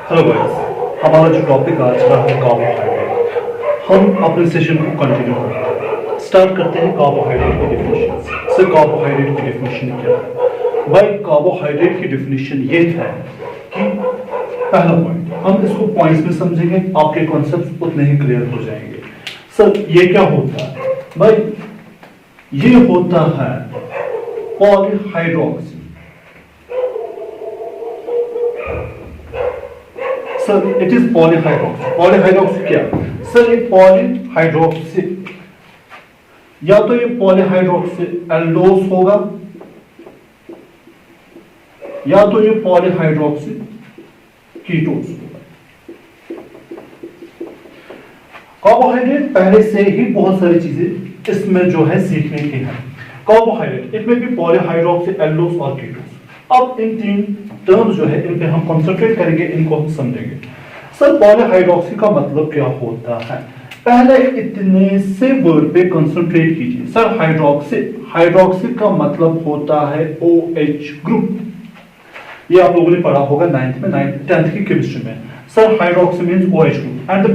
Hello guys, हमारा जो topic आज का है कार्बोहाइड्रेट। हम अपने सेशन को कंटिन्यू करेंगे। स्टार्ट करते हैं कार्बोहाइड्रेट की डेफिनेशन से। सर, कार्बोहाइड्रेट की डेफिनेशन क्या है? भाई, कार्बोहाइड्रेट की डेफिनेशन ये है कि पहला पॉइंट, हम इसको पॉइंट्स में समझेंगे, आपके कॉन्सेप्ट उतने ही क्लियर हो जाएंगे। सर, ये क्या होता है? भाई, ये होता है polyhydroxy. Sir, it is polyhydroxy. Polyhydroxy क्या? सर, ये पॉलीहाइड्रोक्सी या तो ये पॉलीहाइड्रोक्सी एल्डोस होगा या तो ये पॉलीहाइड्रोक्सी कीटोस होगा। कार्बोहाइड्रेट पहले से ही बहुत सारी चीजें इसमें जो है सीखने की है। कार्बोहाइड्रेट इट में भी पॉलीहाइड्रोक्सी एल्डोस और कीटोस। अब इन तीन टर्म्स जो है इन पे हम कंसंट्रेट करेंगे, इनको हम समझेंगे। सर, पॉलीहाइड्रोक्सी का मतलब क्या होता है? पहले इतने से वर्ड पे कंसंट्रेट कीजिए। सर, हाइड्रोक्सी, हाइड्रोक्सी का मतलब होता है OH ग्रुप। ये आप लोगों ने पढ़ा होगा 9th में, 10th की केमिस्ट्री में। Sir, hydroxy means OH group and the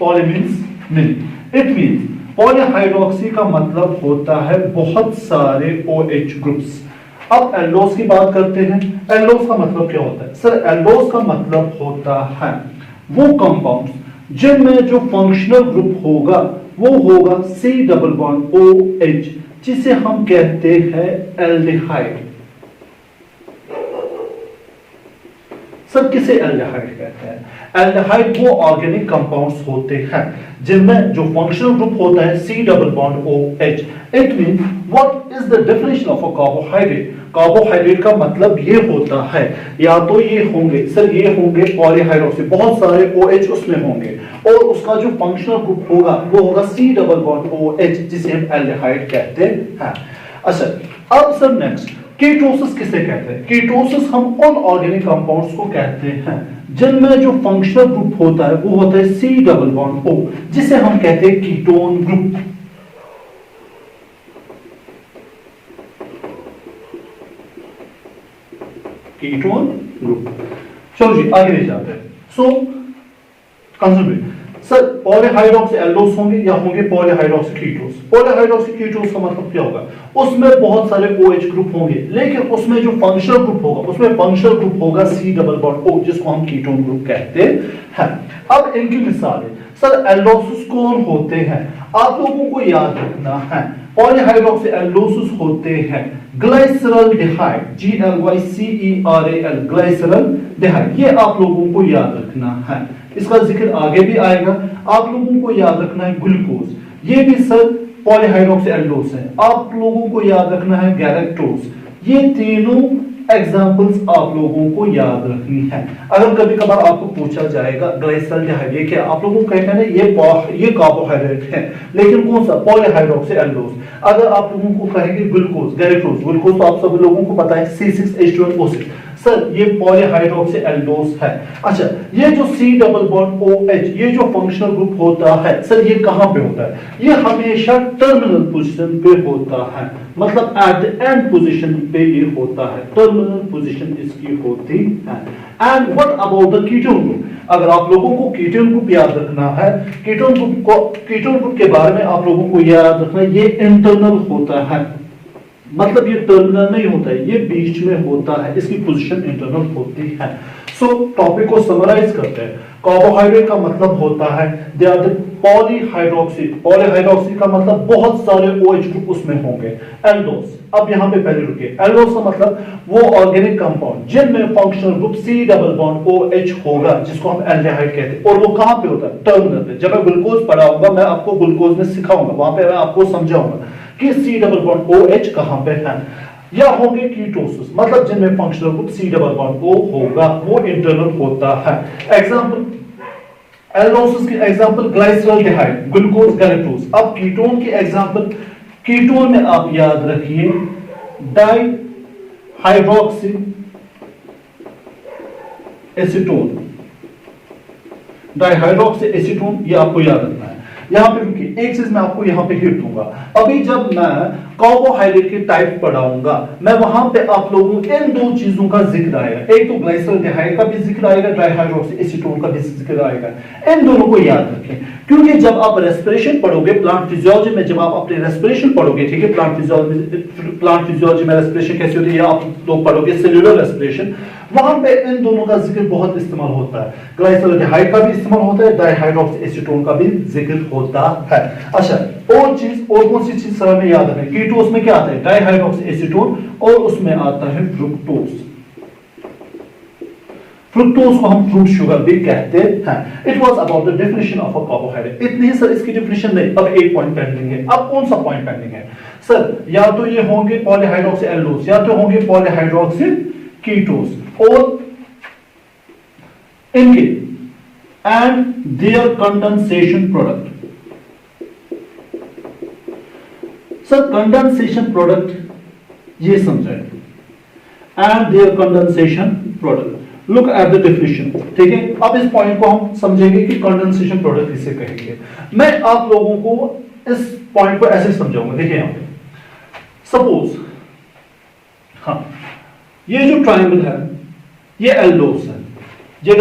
poly means many. It means polyhydroxy का मतलब होता है बहुत सारे OH ग्रुप्स। अब एल्डोस की बात करते हैं। एल्डोस का मतलब क्या होता है? सर, एल्डोस का मतलब होता है वो कंपाउंड्स जिनमें जो फंक्शनल ग्रुप होगा वो होगा C डबल बॉन्ड OH, जिसे हम कहते हैं एल्डिहाइड। सर, किसे एल्डिहाइड कहते हैं? एल्डिहाइड वो ऑर्गेनिक कंपाउंड्स होते हैं जिनमें जो फंक्शनल ग्रुप होता है C double bond OH। It means what is the definition of a carbohydrate? Carbohydrate का मतलब ये होता है या तो ये होंगे, सर ये होंगे पॉलीहाइड्रोक्सी, बहुत सारे OH उसमें होंगे, और उसका जो फंक्शनल ग्रुप होगा वो होगा C डबल बॉन्ड OH, जिसे हम एल्डिहाइड कहते हैं। अच्छा, अब सर नेक्स्ट, कीटोसिस किसे कहते हैं? कीटोसिस हम उन ऑर्गेनिक कंपाउंड्स को कहते हैं जिनमें जो फंक्शनल ग्रुप होता है वो होता है C डबल बॉन्ड O, जिसे हम कहते हैं कीटोन ग्रुप। Ketone group. चलो जी, आगे ले जाते हैं। सो कंसंट्रेट। सर, पॉलीहाइड्रोक्सी एल्डोस होंगे या होंगे पॉलीहाइड्रोक्सी कीटोस। पॉलीहाइड्रोक्सी कीटोस का मतलब क्या होगा? उसमें बहुत सारे OH ग्रुप होंगे, लेकिन उसमें जो फंक्शनल ग्रुप होगा उसमें फंक्शनल ग्रुप होगा C डबल बॉन्ड O, जिसको हम कीटोन ग्रुप कहते हैं। अब इनकी मिसालें। सर, एल्डोसिस कौन होते हैं? आप लोगों को याद रखना है, पॉलीहाइड्रोक्सी एल्डोसिस होते हैं ग्लाइसरल्डिहाइड, GLYCERAL, ग्लाइसरल्डिहाइड। ये आप लोगों को याद रखना है, इसका जिक्र आगे भी आएगा। आप लोगों को याद रखना है ग्लूकोज, ये भी सर पॉलीहाइड्रोक्सी एल्डोस है। आप लोगों को याद रखना है गैलेक्टोज। ये तीनों एग्जांपल्स आप लोगों को याद रखनी है। अगर कभी कभार आपको पूछा जाएगा ग्लाइसरल्डिहाइड ये क्या, आप लोगों को कहना है ये कार्बोहाइड्रेट है, लेकिन कौन सा? पॉलीहाइड्रोक्सी एल्डोस। अगर आप लोगों को कहेंगे ग्लूकोज, गैलेक्टोज, ग्लूकोज तो आप सब लोगों को पता है C6H12O6। सर, ये पॉलीहाइड्रोक्सी एल्डोस है। अच्छा, ये जो C डबल बॉन्ड OH, ये जो फंक्शनल ग्रुप होता है, सर ये कहां पे होता है? ये हमेशा टर्मिनल पोजीशन पे होता है, मतलब एट द एंड पोजीशन पे ये होता है, टर्मिनल पोजीशन इसकी होती है। And what about the ketone group? अगर आप लोगों को कीटोन ग्रुप याद रखना है, कीटोन ग्रुप के बारे में आप लोगों को याद रखना है, ये इंटरनल होता है, मतलब ये टर्मिनल नहीं होता है, ये बीच में होता है, इसकी पोजीशन इंटरनल होती है। सो टॉपिक को समराइज करते हैं। कार्बोहाइड्रेट का मतलब होता है they are the polyhydroxy. Polyhydroxy का मतलब बहुत सारे OH ग्रुप उसमें होंगे। एल्डोस, अब यहां पे पहले रुकिए। एल्डोस का मतलब वो ऑर्गेनिक कंपाउंड जिनमें functional group C double bond OH होगा, जिसको हम एल्डिहाइड कहते हैं, और वो कहां पे होता है? टर्मिनल पे। जब मैं ग्लूकोज पढ़ाऊंगा, मैं आपको ग्लूकोज में सिखाऊंगा, वहां पे मैं आपको समझाऊंगा कि C डबल बॉन्ड OH कहां पे है। या होंगे कीटोसिस, मतलब जिनमें functional group C double bond O होगा, वो इंटरनल होता है। एग्जांपल एल्डोसिस की एग्जांपल ग्लाइसरल्डिहाइड, ग्लूकोज, गैलेक्टोज। अब कीटोन की एग्जांपल, कीटोन में आप याद रखिए di hydroxy acetone, di hydroxy acetone, ये आपको याद रखना है। यहाँ पे रुकिए, एक चीज मैं आपको यहाँ पे हिट दूंगा। अभी जब मैं कार्बोहाइड्रेट के टाइप पढ़ाऊंगा, मैं वहां पे आप लोगों को इन दो चीजों का जिक्र आएगा, एक तो ग्लाइसोल्डिहाइड का भी जिक्र आएगा, डाइहाइड्रोक्सी एसीटोन का भी जिक्र आएगा। इन दोनों को याद रखें, क्योंकि जब आप रेस्पिरेशन पढ़ोगे प्लांट फिजियोलॉजी में, जब आप अपने रेस्पिरेशन पढ़ोगे, ठीक है, प्लांट फिजियोलॉजी में रेस्पिरेशन कैसे होती है, या आप लोग पढ़ोगे सेल्यूलर रेस्पिरेशन, वहां पे इन दोनों का जिक्र बहुत इस्तेमाल होता है। ग्लाइसोल्डिहाइड का भी इस्तेमाल होता है, डाइहाइड्रोक्सी एसीटोन का भी जिक्र होता है। अच्छा, और कौन सी चीज सर हमें याद रखें, कीटोस में क्या आता है, डाइहाइड्रोक्सी एसीटोन, और उसमें आता है फ्रुक्टोज। फ्रुक्टोज को हम फ्रूट शुगर भी कहते हैं। It was about the definition of a carbohydrate. इतनी ही सर इसकी डेफिनेशन नहीं, अब एक पॉइंट पेंडिंग है। अब कौन सा पॉइंट पेंडिंग है सर, या तो ये होंगे पॉलीहाइड्रोक्सी एल्डोस, या तो होंगे पॉलीहाइड्रोक्सी कीटोस, और इनके and their condensation product. Sir condensation product ये समझाए, and their condensation product, look at the definition, ठीक है। अब इस पॉइंट को हम समझेंगे कि कंडेंसेशन प्रोडक्ट किसे कहेंगे। मैं आप लोगों को इस पॉइंट को ऐसे समझाऊंगा, देखिए यहां पे सपोज, हाँ, ये जो ट्रायंगल है ये एल्डोस है, ये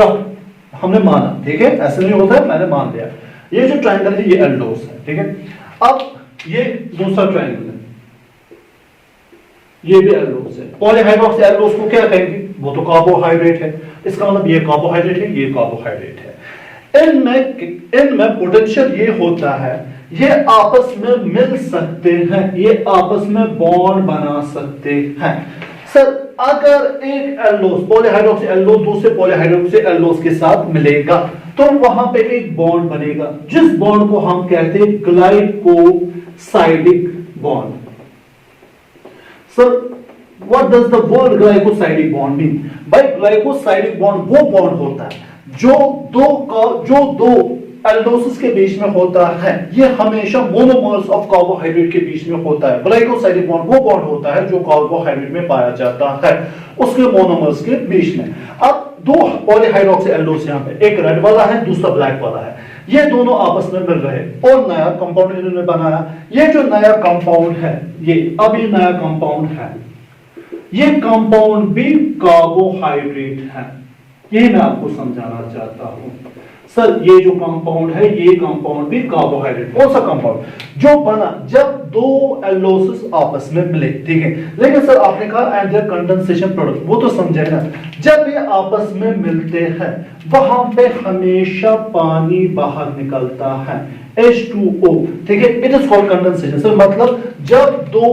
हमने माना, ठीक है, ऐसे नहीं होता है, मैंने मान लिया। ये जो ट्रायंगल है ये एल्डोस है, ठीक है। अब ये दूसरा ट्रायंगल है, ये भी एल्डोस है। पॉलीहाइड्रोक्सी एल्डोस को क्या कहेंगे, वो तो कार्बोहाइड्रेट है, इसका मतलब ये कार्बोहाइड्रेट है, ये कार्बोहाइड्रेट है। इनमें पोटेंशियल ये होता है, ये आपस में मिल सकते हैं, ये आपस में बॉन्ड बना सकते हैं। सर अगर एक एल्डोस, पॉलीहाइड्रोक्सी एल्डोस दूसरे पॉलीहाइड्रोक्सी एल्डोस के साथ मिलेगा तो वहां पे एक बॉन्ड बनेगा, जिस बॉन्ड को हम कहते हैं glycosidic bond. Sir what does the word glycosidic bond mean? भाई ग्लाइकोसाइडिक बॉन्ड वो बॉन्ड होता है जो दो एल्डोसिस के बीच में होता है, ये हमेशा मोनोमर्स ऑफ कार्बोहाइड्रेट के बीच में होता है। ग्लाइकोसाइडिक बॉन्ड वो बॉन्ड होता है जो कार्बोहाइड्रेट में पाया जाता है, उसके मोनोमर्स के बीच में। अब दो पॉलीहाइड्रोक्सी एल्डोस यहाँ पे, एक रेड वाला है, दूसरा ब्लैक वाला है, ये दोनों आपस में मिल रहे और नया कंपाउंड इन्होंने बनाया। ये जो नया कंपाउंड है, ये अभी नया कंपाउंड है, ये कंपाउंड भी कार्बोहाइड्रेट है। ये मैं आपको समझाना चाहता हूं। सर ये जो कंपाउंड है, ये कंपाउंड भी कार्बोहाइड्रेट। कौन सा कंपाउंड? जो बना जब दो एल्डोसिस आपस में मिले, ठीक है। लेकिन सर आपने कहा एंड देयर कंडेंसेशन प्रोडक्ट, वो तो समझे ना, जब ये आपस में मिलते हैं वहां पे हमेशा पानी बाहर निकलता है, H2O, ठीक है। It is called condensation. Sir मतलब जब दो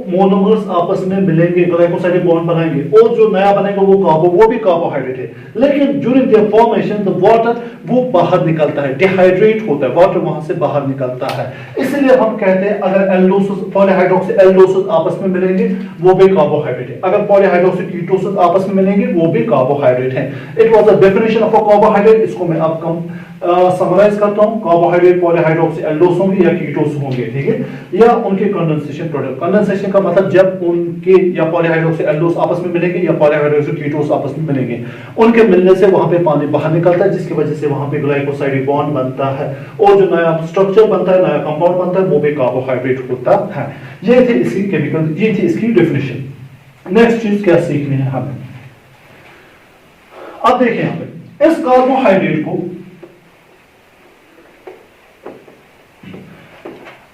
मोनोमर्स आपस में मिलेंगे, ग्लाइकोसाइडिक बॉन्ड बनाएंगे, और जो नया बनेगा वो भी कार्बोहाइड्रेट है, लेकिन during their formation the water वो बाहर निकलता है, डिहाइड्रेट होता है, वाटर वहां से बाहर निकलता है। इसलिए हम कहते हैं अगर एल्डोसिस, पॉलीहाइड्रोक्सी एल्डोसिस आपस में मिलेंगे वो भी कार्बोहाइड्रेट है, अगर पॉलीहाइड्रोक्सी कीटोसिस आपस में मिलेंगे वो भी कार्बोहाइड्रेट है। It was the definition of a carbohydrate. इसको मैं अब समराइज करता हूं, कार्बोहाइड्रेट पॉलीहाइड्रोक्सी एल्डोस होंगे या कीटोस होंगे, ठीक है, या उनके कंडेंसेशन प्रोडक्ट। कंडेंसेशन का मतलब जब उनके या पॉलीहाइड्रोक्सी एल्डोस आपस में मिलेंगे या पॉलीहाइड्रोक्सी कीटोस आपस में मिलेंगे, उनके मिलने से वहां पे पानी बाहर निकलता है, जिसकी वजह से वहां पे ग्लाइकोसाइडिक बॉन्ड बनता है, और जो नया स्ट्रक्चर बनता है, नया कंपाउंड बनता है, वो भी कार्बोहाइड्रेट होता है। ये थी इसकी केमिकल, ये थी इसकी डेफिनेशन। नेक्स्ट चीज क्या सीखनी है हमें, अब देखिए यहां पे इस कार्बोहाइड्रेट को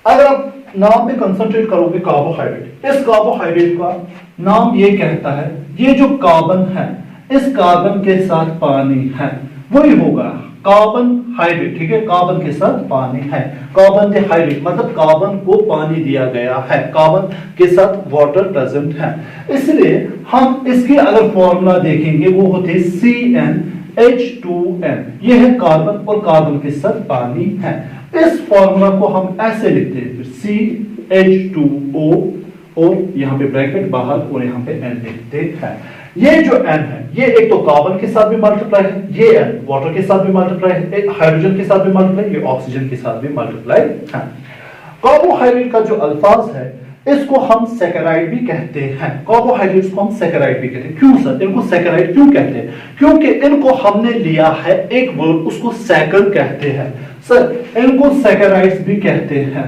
अगर आप नाम पे कंसंट्रेट करोगे कार्बोहाइड्रेट, इस कार्बोहाइड्रेट का नाम ये कहता है, ये जो कार्बन है इस कार्बन के साथ पानी है, वही होगा कार्बन हाइड्रेट, ठीक है। कार्बन के साथ पानी है, कार्बन के हाइड्रेट मतलब कार्बन को पानी दिया गया है, कार्बन के साथ वाटर प्रेजेंट है। इसलिए हम इसके अगर फॉर्मूला देखेंगे वो होते CnH2n, ये है कार्बन और कार्बन के साथ पानी है। इस फॉर्मूला को हम ऐसे लिखते हैं, CH2O और यहां पे ब्रैकेट बाहर और यहां पे N लिखते हैं। ये जो N है ये एक तो कार्बन के साथ भी मल्टीप्लाई है, ये N वाटर के साथ भी मल्टीप्लाई है, एक हाइड्रोजन के साथ भी मल्टीप्लाई, ये ऑक्सीजन के साथ भी मल्टीप्लाई है। कार्बोहाइड्रेट का जो अल्फाज है इसको हम सैकराइड भी कहते हैं, कार्बोहाइड्रेट्स को हम सैकराइड भी कहते हैं। क्यों सर इनको सैकराइड क्यों कहते हैं? क्योंकि इनको हमने लिया है एक वर्ड, उसको सैकर कहते हैं। सर इनको सैकराइड्स भी कहते हैं।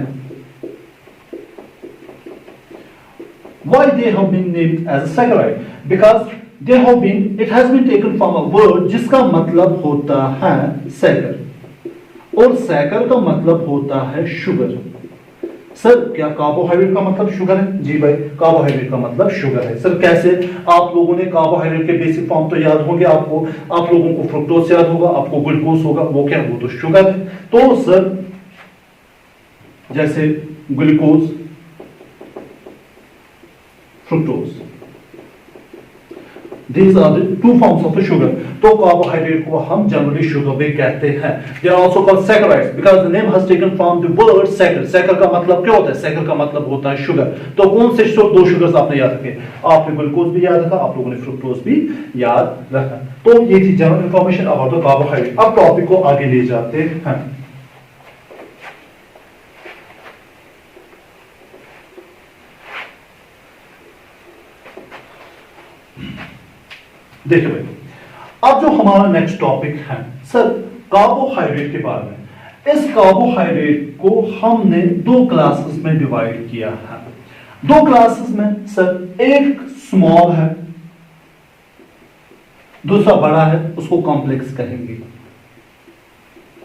Why they have been named as a saccharide? Because it has been taken from a word जिसका मतलब होता है सैकर, और सैकर का मतलब होता है शुगर। सर क्या कार्बोहाइड्रेट का मतलब शुगर है? जी भाई, कार्बोहाइड्रेट का मतलब शुगर है। सर कैसे? आप लोगों ने कार्बोहाइड्रेट के बेसिक फॉर्म तो याद होंगे आपको, आप लोगों को फ्रुक्टोज याद होगा, आपको ग्लूकोज होगा, वो क्या, वो तो शुगर है। तो सर जैसे glucose, fructose, these are the two forms of the sugar। तो कार्बोहाइड्रेट को हम जनरली शुगर भी कहते हैं। They are also called saccharides because the name has taken from the word saccharide। saccharide का मतलब क्या होता है? saccharide का मतलब होता है शुगर। तो कौन से दो शुगर्स आपने याद रखे? आपने ग्लूकोज भी याद रखा, आप लोगों ने फ्रुक्टोज भी याद रखा। तो ये थी general information about the carbohydrate. अब टॉपिक को आगे ले जाते हैं। देखिए भाई, अब जो हमारा नेक्स्ट टॉपिक है सर कार्बोहाइड्रेट के बारे में। इस कार्बोहाइड्रेट को हमने दो क्लासेस में डिवाइड किया है। दो क्लासेस में सर, एक स्मॉल है, दूसरा बड़ा है, उसको कॉम्प्लेक्स कहेंगे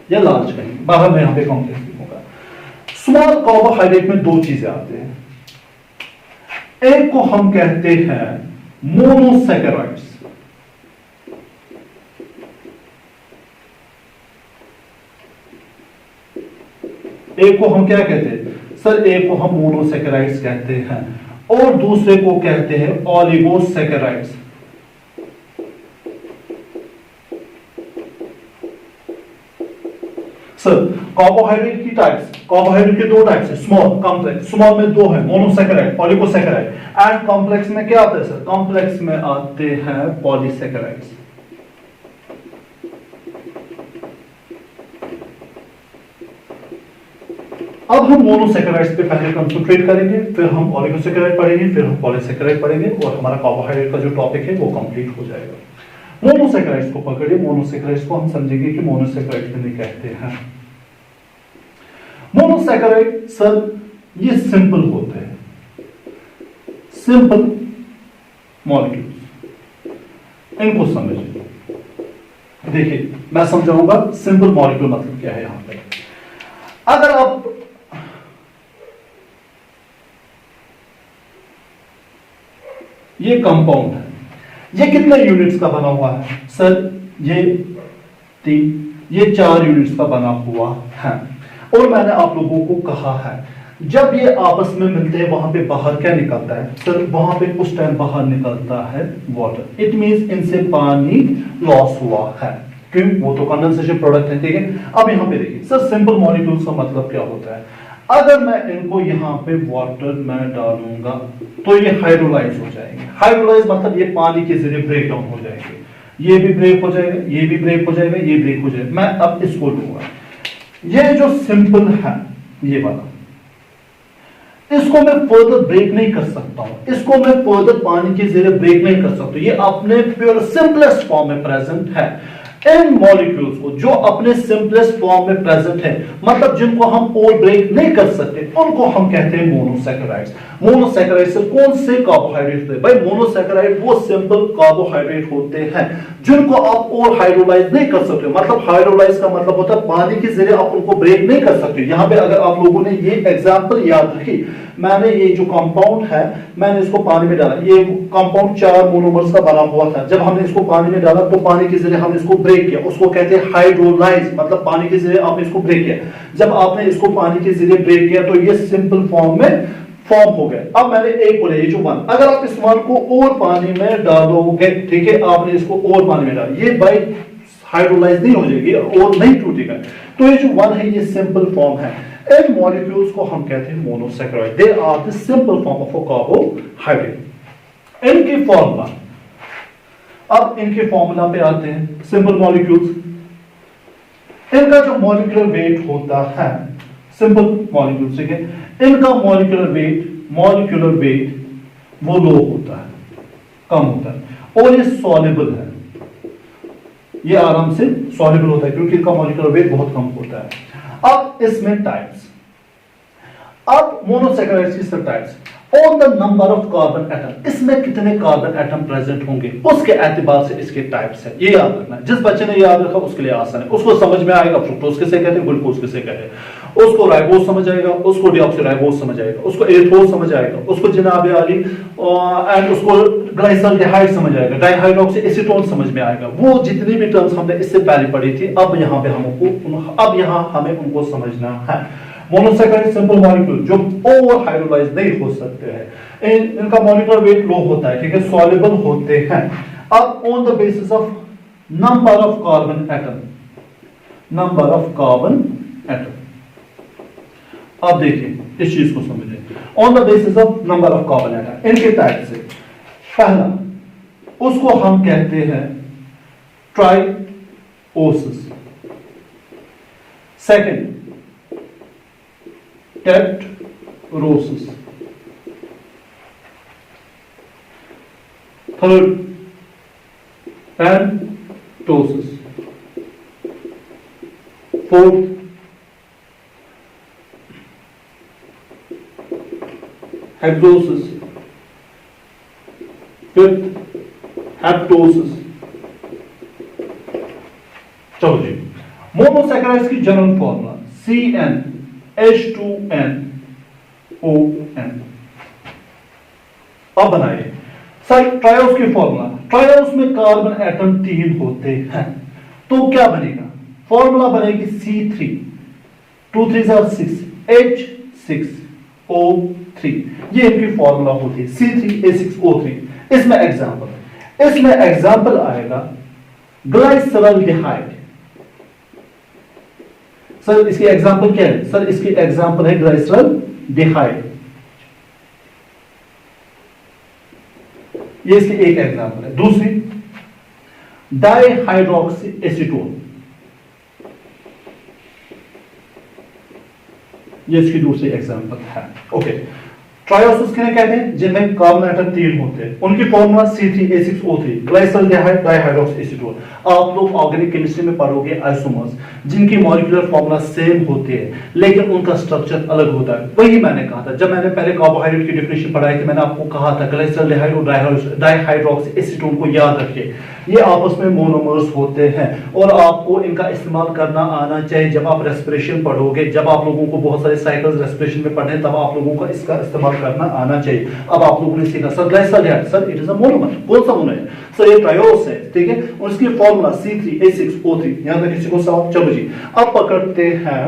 या लार्ज कहेंगे, बाहर में यहां पे कॉम्प्लेक्स भी होगा। स्मॉल कार्बोहाइड्रेट में दो चीजें आते हैं। एक को हम कहते हैं मोनोसैकेराइड्स, एक को हम क्या कहते हैं सर? एक को हम मोनोसैकेराइड्स कहते हैं और दूसरे को कहते हैं ओलिगोसैकेराइड्स। सर कार्बोहाइड्रेट की टाइप्स, कार्बोहाइड्रेट के दो टाइप्स है, स्मॉल, कॉम्प्लेक्स। स्मॉल में दो है, मोनोसैकेराइड, ओलिगोसैकेराइड। एंड कॉम्प्लेक्स में क्या आता है सर? कॉम्प्लेक्स में आते हैं पॉलीसैकेराइड्स। अब हम मोनोसैकेराइड्स पे पहले कंसंट्रेट करेंगे, फिर हम ओलिगोसैकेराइड पढ़ेंगे, फिर हम पॉलीसैकेराइड पढ़ेंगे और हमारा कार्बोहाइड्रेट का जो टॉपिक है वो कंप्लीट हो जाएगा। मोनोसैकेराइड्स को पकड़िए। मोनोसैकेराइड्स को हम समझेंगे कि मोनोसैकेराइड किन्हें कहते हैं। मोनोसैकेराइड सर ये सिंपल होते हैं, सिंपल मॉलिक्यूल्स। इनको समझिए। देखिए मैं समझाऊंगा सिंपल मॉलिक्यूल मतलब क्या है। यहां पे अगर आप ये कंपाउंड है, ये कितने यूनिट्स का बना हुआ है सर? ये 3, ये 4 यूनिट्स का बना हुआ है। और मैंने आप लोगों को कहा है जब ये आपस में मिलते हैं वहां पे बाहर क्या निकलता है सर? वहां पे उस टाइम बाहर निकलता है वाटर। इट मींस इनसे पानी लॉस हुआ है, क्यों? वो तो कंडेंसेशन प्रोडक्ट है, ठीक है। अब यहां पे देखिए सर, सिंपल मॉलिक्यूल्स का मतलब क्या होता है? अगर मैं इनको यहां पे वाटर में डालूंगा तो ये हाइड्रोलाइज हो जाएंगे। हाइड्रोलाइज मतलब ये पानी के जरिए ब्रेक डाउन हो जाएंगे। ये भी ब्रेक हो जाएगा, ये भी ब्रेक हो जाएगा, ये ब्रेक हो जाएगा। मैं अब इसको लूंगा, ये जो सिंपल है ये वाला, इसको मैं फर्दर ब्रेक नहीं कर सकता हूं, इसको मैं फर्दर पानी के जरिए ब्रेक नहीं कर सकता। ये अपने प्योर सिंपलेस्ट फॉर्म में प्रेजेंट है। इन मॉलिक्यूल्स को जो अपने सिंपलेस्ट फॉर्म में प्रेजेंट है, मतलब जिनको हम और ब्रेक नहीं कर सकते, उनको हम कहते हैं मोनोसैकेराइड्स। मोनोसैकेराइड से कौन से कार्बोहाइड्रेट होते हैं भाई? मोनोसैकेराइड वो सिंपल कार्बोहाइड्रेट होते हैं जिनको आप और हाइड्रोलाइज नहीं कर सकते। मतलब हाइड्रोलाइज का मतलब होता है पानी के जरिए आप उनको ब्रेक नहीं कर सकते। यहां पे अगर आप लोगों ने ये एग्जांपल याद रखी, मैंने ये जो कंपाउंड है मैंने इसको पानी में डाला, ये कंपाउंड 4 मोनोमर्स का बना हुआ था। जब हमने इसको पानी में डाला तो पानी के जरिए हमने इसको ब्रेक किया, उसको कहते हैं हाइड्रोलाइज, मतलब पानी के जरिए आपने इसको ब्रेक किया। जब आपने इसको पानी के जरिए ब्रेक किया तो ये सिंपल फॉर्म में फॉर्म हो गए। अब मैंने एक बोला, ये जो 1, अगर आप इस 1 को और पानी में डालोगे, ठीक है, आपने इसको और पानी में डाला, ये बाई हाइड्रोलाइज नहीं हो जाएगी और नहीं टूटेगा। तो ये जो 1 है ये सिंपल फॉर्म है। इन मॉलिक्यूल्स को हम कहते हैं monosaccharide. They are the simple form of a carbohydrate. इनकी फॉर्मूला, अब इनके फॉर्मूला पे आते हैं। सिंपल मॉलिक्यूल्स, इनका जो मॉलिक्यूलर वेट होता है, सिंपल मॉलिक्यूल्स, ठीक है, इनका मॉलिक्यूलर वेट वो लो होता है, कम होता है, और ये सॉल्युबल है, ये आराम से सॉल्युबल होता है क्योंकि इनका मॉलिक्यूलर वेट बहुत कम होता है। अब इसमें टाइप्स, अब मोनोसैकेराइड्स की सब types on the number of carbon atom, इसमें कितने कार्बन एटम प्रेजेंट होंगे उसके एतबार से इसके टाइप्स है। ये याद रखना, जिस बच्चे ने याद रखा उसके लिए आसान है, उसको समझ में आएगा फ्रुक्टोज किसे कहते हैं, ग्लूकोज किसे कहते हैं, उसको राइबोज समझ आएगा, उसको डीऑक्सीराइबोज समझ आएगा, उसको एरिथ्रोज समझ आएगा, उसको जनाब आली एंड उसको ग्लाइसल्डिहाइड समझ आएगा, डाइहाइड्रोक्सी एसीटोन समझ में आएगा। वो जितनी भी टर्म्स हमने इससे पहले पढ़ी थी, अब यहाँ पे हमें उनको समझना है। मोनोसैकेराइड सिंपल मॉलिक्यूल जो ओवर हाइड्रोलाइज नहीं हो सकते हैं, इनका मॉलिक्यूलर वेट लो होता है, ठीक है, सॉल्युबल होते हैं। अब on the basis of number of carbon atom, number of carbon atom, अब देखिए इस चीज को समझें। On the basis of number of carbon atom, इनके टाइप से पहला उसको हम कहते हैं trioses, second tetroses, third pentoses, fourth hexoses, fifth heptoses. चलो जी, मोनोसैकेराइड्स की जनरल फॉर्मूला CN H2NON। अब बनाइए सर ट्रायोस की फॉर्मूला, ट्रायोस में कार्बन एटम 3 होते हैं, तो क्या बनेगा, फॉर्मूला बनेगी C3, 2 3 6 H6O3, ये इनकी फॉर्मूला होती है C3H6O3। इसमें एग्जांपल आएगा ग्लाइसरल्डिहाइड। सर इसकी एग्जांपल क्या है, सर इसकी एग्जांपल है ग्लाइसरल्डिहाइड, ये इसकी एक एग्जांपल है। दूसरी डाइहाइड्रोक्सी एसीटोन, ये इसकी दूसरी एग्जांपल है। ओके, ट्रायोसिस किन्हें कहते हैं, जिनमें कार्बन एटम 3 होते हैं, उनकी फॉर्मूला C3H6O3 ग्लाइसल्डिहाइड डाइहाइड्रोक्सी एसीटोन। आप लोग ऑर्गेनिक केमिस्ट्री में पढ़ोगे आइसोमर्स, जिनकी मॉलिक्यूलर फॉर्मूला सेम होते हैं लेकिन उनका स्ट्रक्चर अलग होता है। वही मैंने कहा था जब मैंने पहले कार्बोहाइड्रेट की डेफिनेशन पढ़ाई थी, मैंने आपको कहा था ग्लाइसल्डिहाइड और डाइहाइड्रोक्सी एसीटोन को याद रखिए, ये आपस में मोनोमर्स होते हैं और आपको इनका इस्तेमाल करना आना चाहिए। जब आप रेस्पिरेशन पढ़ोगे, जब आप लोगों को बहुत सारे साइकिल्स रेस्पिरेशन में पढ़ने, तब आप लोगों को इसका इस्तेमाल करना आना चाहिए। अब आप लोगों ने सीखा sir glyceraldehyde, sir it is a monomer, कौन सा मोनो है, सर ये ट्रायोस है, ठीक है, और इसकी फॉर्मूला C3H6O3। यहां तक किसी को सवाल, चलो जी अब पकड़ते हैं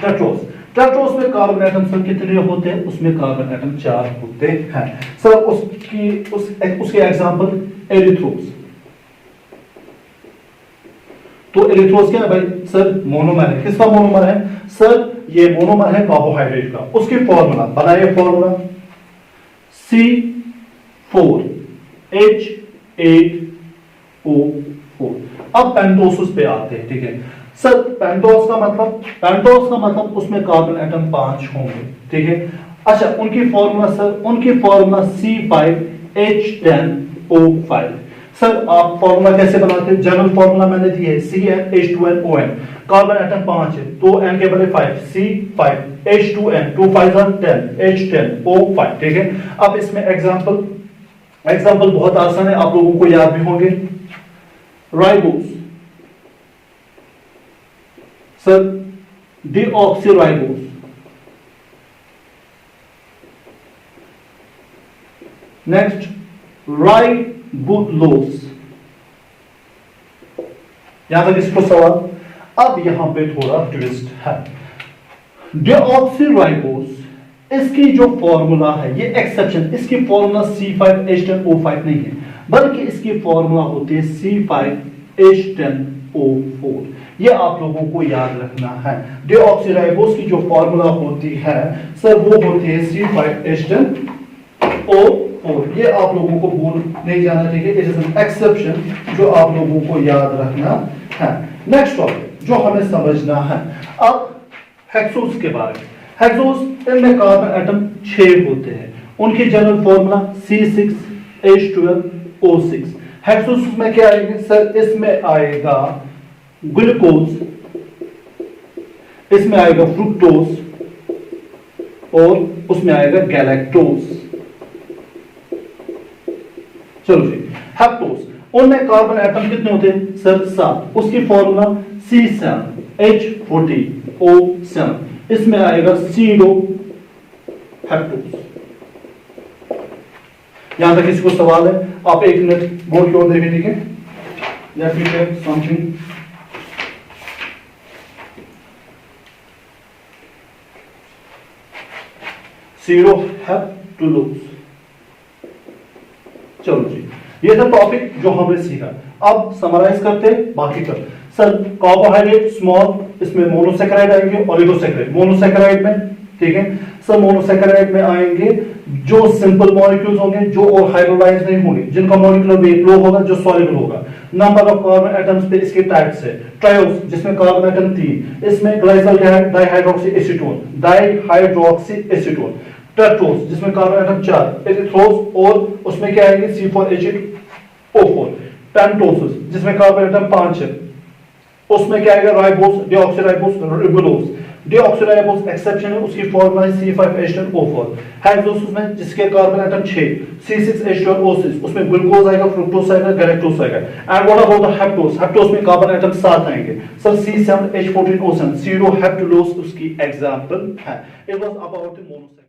टेट्रोस। टेट्रोस में कार्बन एटम सर कितने होते हैं, उसमें कार्बन एटम 4 होते हैं। सर उसके एग्जांपल एरिथ्रोस, तो एरिथ्रोस क्या है भाई, सर मोनोमर है। किसका मोनोमर है, सर ये मोनोमर है कार्बोहाइड्रेट का। उसकी फॉर्मूला बनाइए, फॉर्मूला C4H8O4। अब पेंटोसिस पे आते हैं, ठीक है सर, पेंटोस का मतलब उसमें कार्बन एटम 5 होंगे, ठीक है। अच्छा उनकी फॉर्मूला C5H10O5। सर आप फॉर्मूला कैसे बनाते हैं, जनरल फॉर्मूला मैंने दी है CnH2nOn, कार्बन एटम 5 है तो n के बजाय 5, C5H2n, 2 5 10, H10O5, ठीक है। अब इसमें एग्जांपल बहुत आसान है, आप लोगों को याद भी होंगे। Ribose, sir deoxyribose, next ribulose. यहां तक इसको सवाल। अब यहां पे थोड़ा ट्विस्ट है, डीऑक्सीराइबोस इसकी जो फॉर्मूला है, ये एक्सेप्शन, इसकी फॉर्मूला C5H10O5 नहीं है, बल्कि इसकी फॉर्मूला होती है C5H10O4। ये आप लोगों को याद रखना है। डीऑक्सीराइबोस की जो फॉर्मूला होती है सर वो होती है C5H10O4। ये आप लोगों को भूल नहीं जाना चाहिए, इट इज एन एक्सेप्शन जो आप लोगों को याद रखना है। नेक्स्ट टॉपिक जो हमें समझना है अब हेक्सोस के बारे में। हेक्सोस इनमें कार्बन एटम 6 होते हैं, उनकी जनरल फॉर्मूला C6H12O6। हेक्सोस में क्या आएगा सर, इसमें आएगा ग्लूकोज, इसमें आएगा फ्रुक्टोज और उसमें आएगा गैलेक्टोज। चलो जी, हेप्टोज, उनमें कार्बन एटम कितने होते हैं सर 7, उसकी फॉर्मूला C7H40O7, इसमें आएगा सीडो हेप्टोज। यहां तक किसी को सवाल है आप 1 मिनट बोर्ड की ओर देखें, ठीक है। Let me take something. Sedoheptulose. चलो जी, ये था टॉपिक जो हमने सीखा। अब समराइज करते बाकी का। सर कार्बोहाइड्रेट स्मॉल, इसमें मोनोसेकेराइड आएंगे, ओलिगोसेकेराइड। मोनोसेकेराइड में, ठीक है सर, मोनोसेकेराइड में आएंगे जो सिंपल मॉलिक्यूल्स होंगे, जो और हाइड्रोलाइज नहीं होंगे, जिनका मॉलिक्यूलर वेट लो होगा, जो सॉल्युबल होगा। नंबर ऑफ कार्बन एटम्स पे इसके टाइप्स है। ट्रायोस, जिसमें कार्बन एटम 3, इसमें glyceraldehyde dihydroxy acetone, dihydroxy acetone. Tetrose, जिसमें कार्बन एटम 4, एरिथ्रोस, और उसमें क्या आएंगे C4H8O4। पेंटोस, जिसमें कार्बन एटम 5 है, उसमें क्या आएगा राइबोस, डीऑक्सीराइबोस, रिबोलोज। डीऑक्सीराइबोस एक्सेप्शन है, उसकी फॉर्मूला है C5H10O4। हेक्सोस में जिसके कार्बन एटम 6, C6H12O6, उसमें ग्लूकोज आएगा, फ्रुक्टोज आएगा, गैलेक्टोज आएगा। And what about the heptose? Heptose में कार्बन एटम 7 आएंगे सर, C7H14O7, सीडो हेप्टुलोज उसकी एग्जांपल है। It was about the monosaccharide.